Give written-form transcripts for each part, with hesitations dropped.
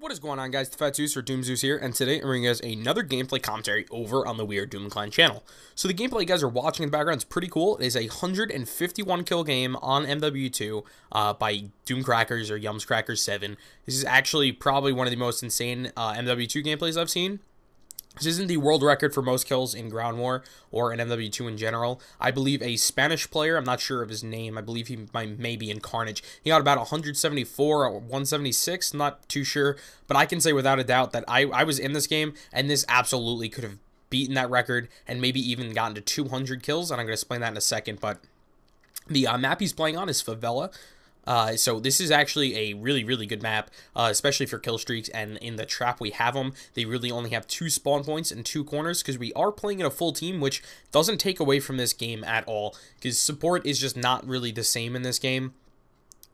What is going on, guys? The Fat Zeus or Doom Zeus here, and today I'm bringing you guys another gameplay commentary over on the Weird Doom Clan channel. So the gameplay you guys are watching in the background is pretty cool. It is a 151 kill game on MW2 by Doomcrackers or Yumscrackers7. This is actually probably one of the most insane MW2 gameplays I've seen. This isn't the world record for most kills in Ground War or in MW2 in general. I believe a Spanish player, I'm not sure of his name, I believe he may be in Carnage. He got about 174 or 176, not too sure. But I can say without a doubt that I was in this game, and this absolutely could have beaten that record and maybe even gotten to 200 kills, and I'm going to explain that in a second. But the map he's playing on is Favela. So this is actually a really good map, especially for kill streaks, and in the trap we have them, they really only have 2 spawn points and 2 corners, because we are playing in a full team, which doesn't take away from this game at all, because support is just not really the same in this game.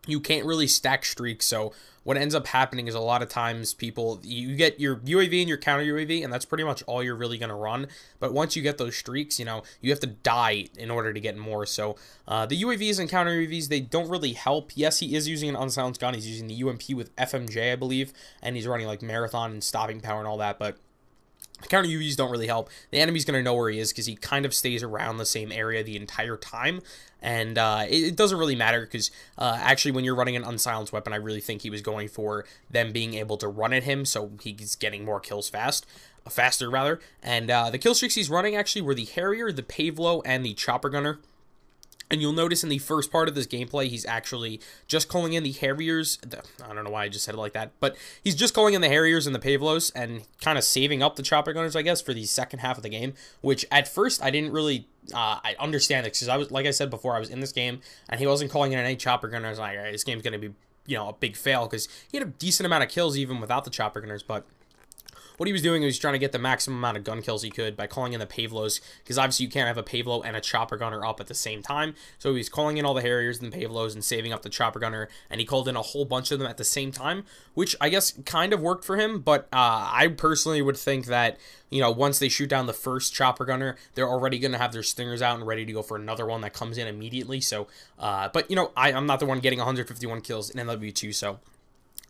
You can't really stack streaks, so what ends up happening is a lot of times you get your UAV and your counter UAV, and that's pretty much all you're really going to run. But once you get those streaks, you know, you have to die in order to get more. So the UAVs and counter UAVs, they don't really help. Yes, he is using an unsilenced gun. He's using the UMP with FMJ, I believe, and he's running like marathon and stopping power and all that, but counter UVs don't really help. The enemy's going to know where he is because he kind of stays around the same area the entire time. And it doesn't really matter because actually when you're running an unsilenced weapon, I really think he was going for them being able to run at him, so he's getting more kills faster rather. And the kill streaks he's running actually were the Harrier, the Pavelo, and the Chopper Gunner. And you'll notice in the first part of this gameplay, he's actually just calling in the Harriers. I don't know why I just said it like that, but he's just calling in the Harriers and the Pavelos and kind of saving up the Chopper Gunners, I guess, for the second half of the game, which at first I didn't really I understand it, because I was, like I said before, I was in this game and he wasn't calling in any Chopper Gunners. I was like, all right, this game's going to be, you know, a big fail, because he had a decent amount of kills even without the Chopper Gunners. But what he was doing was trying to get the maximum amount of gun kills he could by calling in the Pavelos, because obviously you can't have a Pavelo and a Chopper Gunner up at the same time. So he was calling in all the Harriers and the Pavelos and saving up the Chopper Gunner, and he called in a whole bunch of them at the same time, which I guess kind of worked for him. But I personally would think that, you know, once they shoot down the first Chopper Gunner, they're already going to have their stingers out and ready to go for another one that comes in immediately. So, but, you know, I'm not the one getting 151 kills in MW2, so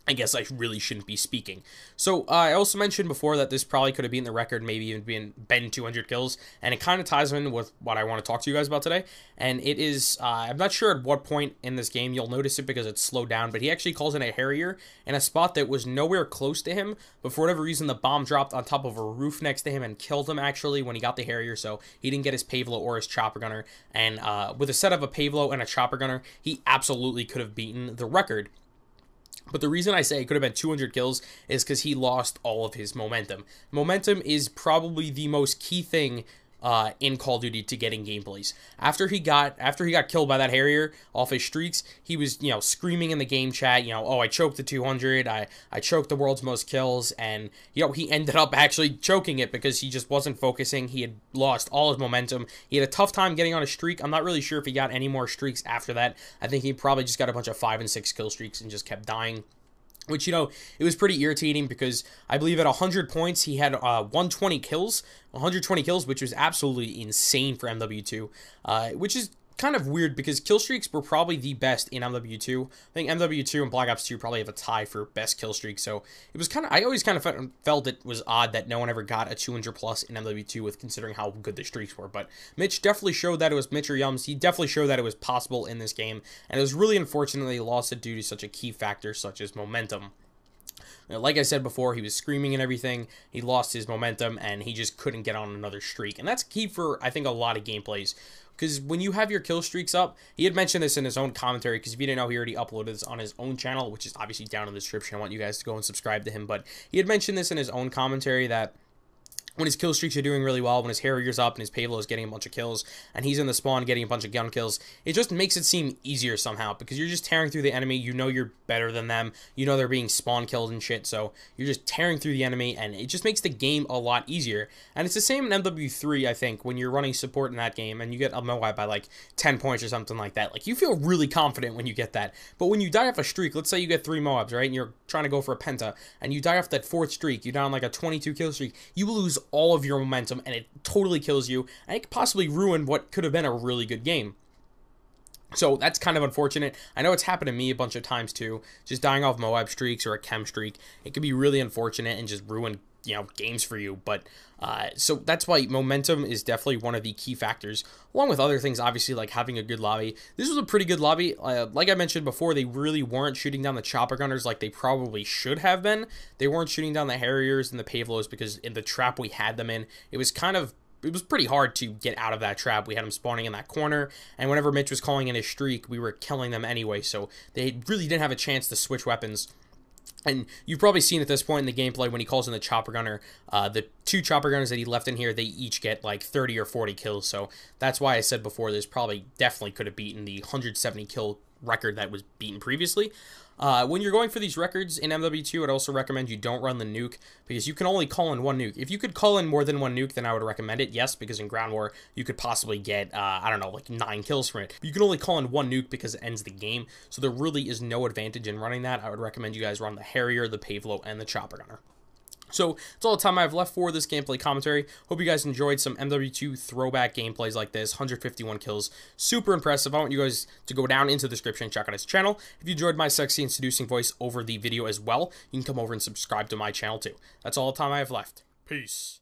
I guess I really shouldn't be speaking. So, I also mentioned before that this probably could have been the record, maybe even been 200 kills, and it kind of ties in with what I want to talk to you guys about today. And it is, I'm not sure at what point in this game you'll notice it because it's slowed down, but he actually calls in a Harrier in a spot that was nowhere close to him, but for whatever reason the bomb dropped on top of a roof next to him and killed him actually when he got the Harrier, so he didn't get his Pavelo or his Chopper Gunner. And with a set of a Pavelo and a Chopper Gunner, he absolutely could have beaten the record. But the reason I say it could have been 200 kills is because he lost all of his momentum. Momentum is probably the most key thing in Call of Duty to getting gameplays. After he got killed by that Harrier off his streaks, he was, you know, screaming in the game chat, you know, oh, I choked the 200, I choked the world's most kills, and, you know, he ended up actually choking it because he just wasn't focusing. He had lost all his momentum. He had a tough time getting on a streak. I'm not really sure if he got any more streaks after that. I think he probably just got a bunch of 5 and 6 kill streaks and just kept dying. Which, you know, it was pretty irritating because I believe at 100 points, he had 120 kills, which was absolutely insane for MW2, which is kind of weird because kill streaks were probably the best in MW2. I think MW2 and Black Ops 2 probably have a tie for best kill streak, so it was kind of, I always kind of felt it was odd that no one ever got a 200 plus in MW2 with considering how good the streaks were. But Mitch definitely showed that it was, Mitch or Yums, he definitely showed that it was possible in this game, and it was really unfortunate he lost it due to such a key factor such as momentum. Like I said before, he was screaming and everything, he lost his momentum, and he just couldn't get on another streak. And that's key for, I think, a lot of gameplays. Because when you have your kill streaks up, he had mentioned this in his own commentary, because if you didn't know, he already uploaded this on his own channel, which is obviously down in the description. I want you guys to go and subscribe to him. But he had mentioned this in his own commentary that when his kill streaks are doing really well, when his Harrier's up and his Pavelo is getting a bunch of kills, and he's in the spawn getting a bunch of gun kills, it just makes it seem easier somehow, because you're just tearing through the enemy, you know you're better than them, you know they're being spawn killed and shit, so you're just tearing through the enemy, and it just makes the game a lot easier. And it's the same in MW3, I think, when you're running support in that game, and you get a MW by like 10 points or something like that. Like, you feel really confident when you get that, but when you die off a streak, let's say you get 3 MWs, right, and you're trying to go for a penta, and you die off that 4th streak, you're down like a 22 kill streak, you lose all of your momentum, and it totally kills you, and it could possibly ruin what could have been a really good game. So that's kind of unfortunate. I know it's happened to me a bunch of times too, just dying off Moab streaks or a chem streak. It could be really unfortunate and just ruin, games for you. But so that's why momentum is definitely one of the key factors, along with other things, obviously, like having a good lobby. This was a pretty good lobby. Like I mentioned before, they really weren't shooting down the chopper gunners like they probably should have been. They weren't shooting down the Harriers and the Pavelos because in the trap we had them in, it was pretty hard to get out of that trap. We had them spawning in that corner, and whenever Mitch was calling in his streak, we were killing them anyway, so they really didn't have a chance to switch weapons. And you've probably seen at this point in the gameplay when he calls in the chopper gunner, the 2 chopper gunners that he left in here, they each get like 30 or 40 kills, so that's why I said before this probably definitely could have beaten the 170 kill record that was beaten previously. When you're going for these records in MW2, I'd also recommend you don't run the nuke, because you can only call in 1 nuke. If you could call in more than 1 nuke, then I would recommend it, yes, because in Ground War, you could possibly get, I don't know, like 9 kills from it. But you can only call in 1 nuke because it ends the game, so there really is no advantage in running that. I would recommend you guys run the Harrier, the Pavelo, and the Chopper Gunner. So that's all the time I have left for this gameplay commentary. Hope you guys enjoyed some MW2 throwback gameplays like this. 151 kills. Super impressive. I want you guys to go down into the description and check out his channel. If you enjoyed my sexy and seducing voice over the video as well, you can come over and subscribe to my channel too. That's all the time I have left. Peace.